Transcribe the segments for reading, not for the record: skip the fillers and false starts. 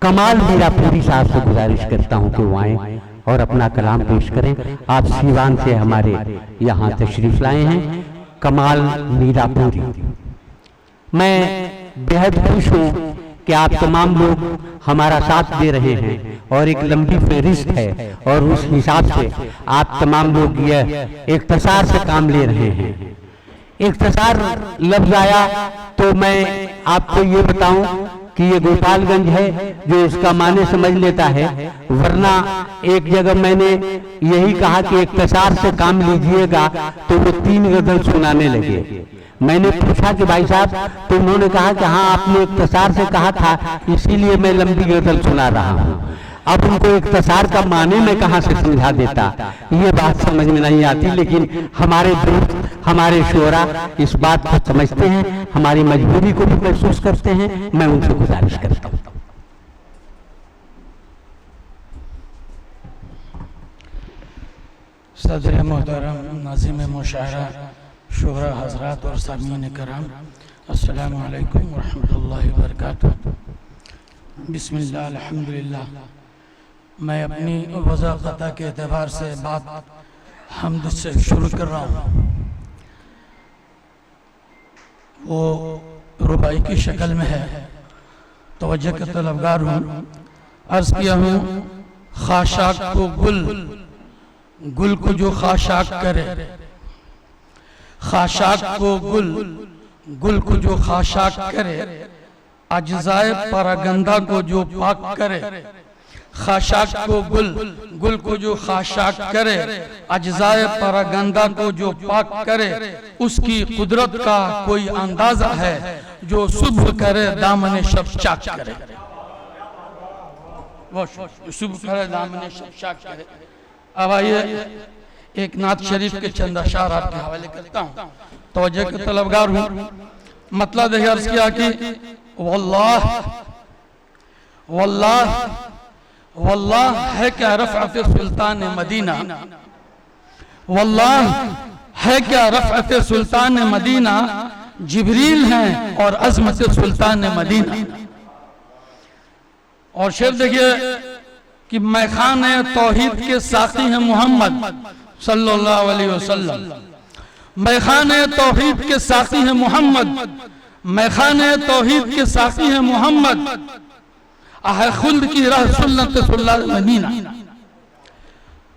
कमाल मीरापुरी साहब से गुजारिश करता हूं कि वो आए और अपना कलाम पेश करें। आप सीवान से हमारे यहाँ तशरीफ लाए हैं, कमाल मीरापुरी। मैं बेहद खुश हूँ कि आप तमाम लोग हमारा साथ दे रहे हैं और एक लंबी फहरिस्त है और उस हिसाब से आप तमाम लोग यह इख्तिसार से काम ले रहे हैं। इख्तिसार लफ्ज आया तो मैं आपको ये बताऊं कि ये गोपालगंज है जो इसका माने समझ लेता है, वरना एक जगह मैंने यही कहा कि इख्तिसार से काम लीजिएगा तो वो 3 गजल सुनाने लगे। मैंने पूछा कि भाई साहब, तो उन्होंने कहा कि हाँ आपने इख्तिसार से कहा था इसीलिए मैं लंबी गजल सुना रहा हूँ। अब उनको इख्तिसार का माने में कहाँ से समझा देता, ये बात समझ में नहीं आती, लेकिन हमारे दोस्त हमारे शोरा इस बात को समझते हैं, हमारी मजबूरी को भी महसूस करते हैं। मैं उनसे गुजारिश करता हूँ। सदर मोहतरम, नाज़िम मुशायरा, शोरा हजरात और सामीन कराम, अस्सलामु अलैकुम व रहमतुल्लाहि व बरकातुहू। बिस्मिल्लाह अल्हम्दुलिल्लाह। मैं अपनी वज़ाक़ता के एतबार से बात हम्द से शुरू कर रहा हूँ। वो रुबाई की शक्ल में है, तवज्जो का तलबगार हूँ। अर्ज़ किया हूँ, खाशाक को गुल को जो खाशाक करे, खाशाक को गुल को जो खाशाक करे, अज्जाए परगंदा को जो पाक करे। खाशाक को गुल को जो खाशाक करे, अज्जाए परगंदा को जो पाक करे। उसकी कुदरत का कोई अंदाजा है जो सुबह करे दामने शब चाक करे। वो सुबह करे दामने शब चाक करे। अब आइए एक नात शरीफ के चंद अशार आपके हवाले करता हूँ, तवज्जो के तलबगार हूँ। मतलब देखिए, अर्ज किया कि वल्लाह वल्लाह वल्लाह है क्या रफ़अत सुल्तान मदीना, वल्लाह है क्या रफ़अत सुल्तान मदीना, जिब्रील हैं और अज़मत सुल्तान मदीना। और शेर देखिए कि मैखाने तौहीद के साक़ी हैं मोहम्मद सल्लल्लाहु अलैहि वसल्लम। मैखाने तौहीद के साक़ी हैं मोहम्मद, मैखाने तौहीद के साक़ी हैं मोहम्मद। है खुल्द की राह सुन्नत सुल्तान मदीना,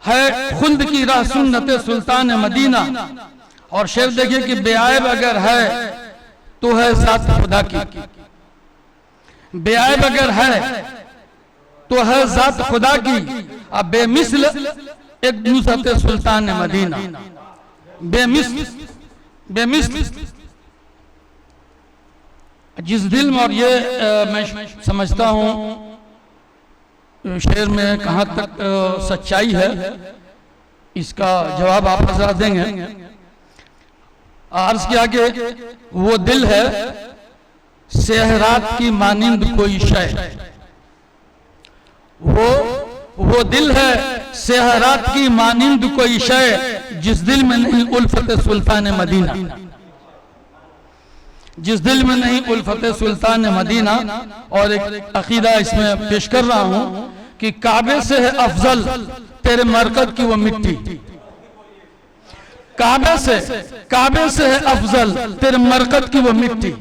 है खुल्द की राह सुन्नत सुल्तान मदीना। और शेर देखिए कि बेआब अगर है तो है ज़ात खुदा की, बेआब अगर है तो है ज़ात खुदा की। अब बेमिसल एक नुसरत सुल्तान मदीना, बेमिसल जिस दिल में। और ये मैं समझता हूँ शेर में कहाँ तक सच्चाई है, इसका जवाब आप हज़रात देंगे। अर्ज़ किया कि वो दिल है सेहरात की मानिंद कोई शय, वो दिल है सेहरात की मानिंद कोई शय, जिस दिल में नहीं उल्फत सुल्तान मदीना, जिस दिल में नहीं उल्फत सुल्तान मदीना। और एक अकीदा इसमें पेश कर रहा हूं कि काबे से है अफजल तेरे मरकज की वो मिट्टी, काबे से है अफजल तेरे मरकज की वो मिट्टी,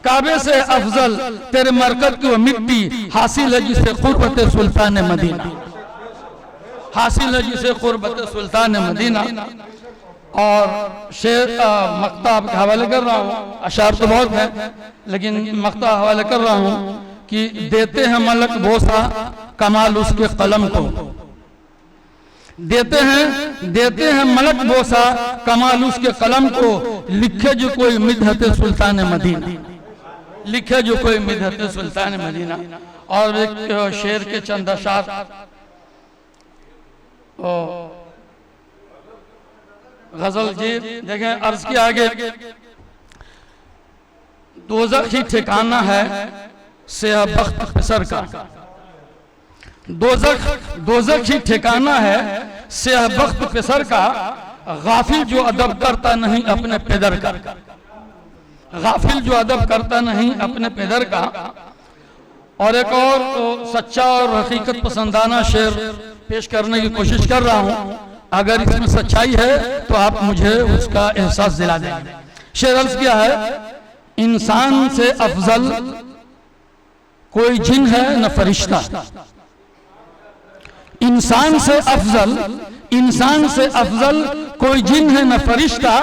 काबे से अफजल तेरे मरकज की वो मिट्टी। हासिल है जिसे कुर्बत सुल्तान मदीना, हासिल है जिसे कुर्बत सुल्तान मदीना। और शेर मक्ता आपके हवाले कर रहा हूँ, अशार तो बहुत है लेकिन मक्ता हवाले कर रहा हूँ कि देते हैं मलक बोसा कमाल उसके कलम को, देते हैं मलक बोसा कमाल उसके कलम को। लिखे जो कोई मिदहत सुल्तान मदीना, लिखे जो कोई मिदहत सुल्तान मदीना। और एक शेर के चंद अशार गजल जी देखें, अर्ज के आगे, दोज़ख ही ठिकाना है सेहबख्त फिसर का, दोज़ख ही ठिकाना है सेहबख्त फिसर का। गाफिल जो अदब करता नहीं अपने पेदर का, गाफिल जो अदब करता नहीं अपने पेदर का। और एक और सच्चा और हकीकत पसंदाना शेर पेश करने की कोशिश कर रहा हूं। अगर इसमें सच्चाई है तो आप मुझे उसका एहसास दिला देंगे। शेर अर्ज किया है, इंसान से अफजल कोई जिन है न फरिश्ता। इंसान से अफजल कोई जिन है न फरिश्ता।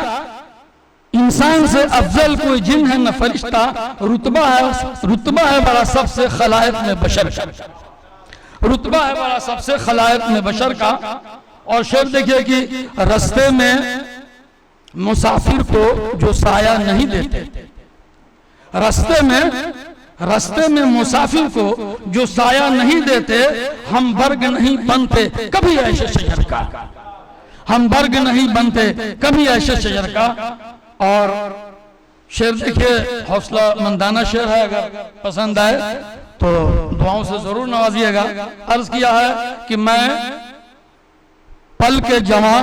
इंसान से अफजल कोई जिन है न फरिश्ता। रुतबा है बड़ा सबसे खलायक में बशर का। रुतबा है बड़ा सबसे खलायक में बशर का। और शेर देखिए कि रास्ते में मुसाफिर को जो साया नहीं देते, रास्ते में मुसाफिर को जो साया नहीं देते, हम बर्ग नहीं बनते कभी ऐसे शजर का। हम बर्ग नहीं बनते कभी ऐसे शजर का। और शेर देखिए हौसला मंदाना शेर है, अगर पसंद आए तो दुआओं से जरूर नवाजिएगा। अर्ज किया है कि मैं पल के जवां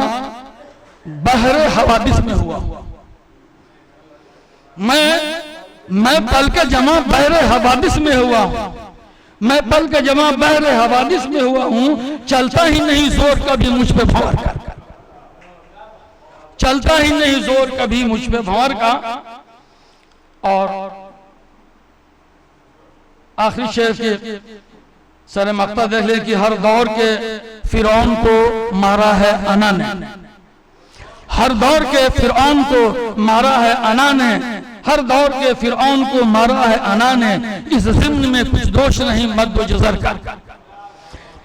बहरे हवादिस में हुआ। मैं पल के जमा बहरे हवादिस में हुआ हूं। मैं पल के जमा बहरे हवादिस में हुआ हूं। चलता ही नहीं जोर कभी मुझ पे भंवर का। चलता ही नहीं जोर कभी मुझ पे भंवर का। और आखिरी शेर के सरे मक्ता देख ले कि हर दौर के फिरौन को मारा है अना ने। हर दौर के फिरौन को मारा है अना ने। हर दौर के फिरौन को मारा है अना ने। इस ज़िम्न में कुछ दोष नहीं मद्दो जज़र का।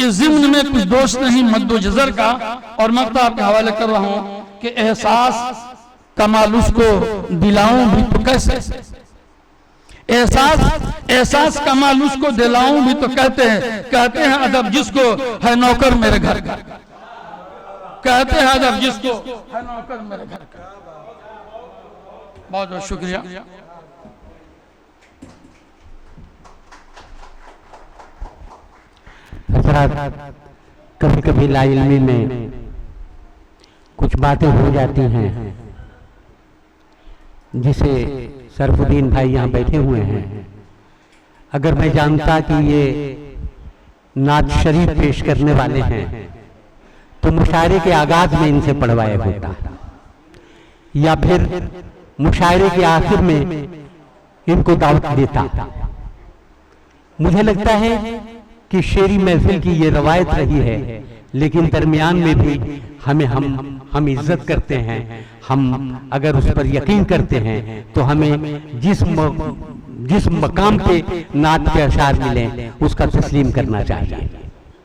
इस ज़िम्न में कुछ दोष नहीं मद्दो जज़र का। और मक्ता आपके हवाले कर रहा हूं कि एहसास कमाल उसको दिलाऊं भी तो कैसे। एहसास कमाल उसको दिलाऊं भी तो कहते हैं अदब जिसको है नौकर मेरे घर का। कहते हैं अदब जिसको है नौकर मेरे घर का। बहुत बहुत शुक्रिया। हज़रात, कभी कभी लाइल्मी में कुछ बातें हो जाती हैं जिसे सरफुद्दीन भाई यहाँ बैठे हुए हैं। अगर मैं जानता कि ये नात शरीफ पेश करने वाले हैं तो मुशायरे के आगाज में इनसे पढ़वाया होता, या फिर मुशायरे के आखिर में इनको दावत देता। मुझे लगता है कि शेरी महफिल की ये रवायत रही है, लेकिन दरमियान में भी हम इज्जत करते हैं। हम अगर उस पर यकीन करते हैं तो हमें जिस मकाम पे नात के अशार मिले उसका तस्लीम करना चाहिए।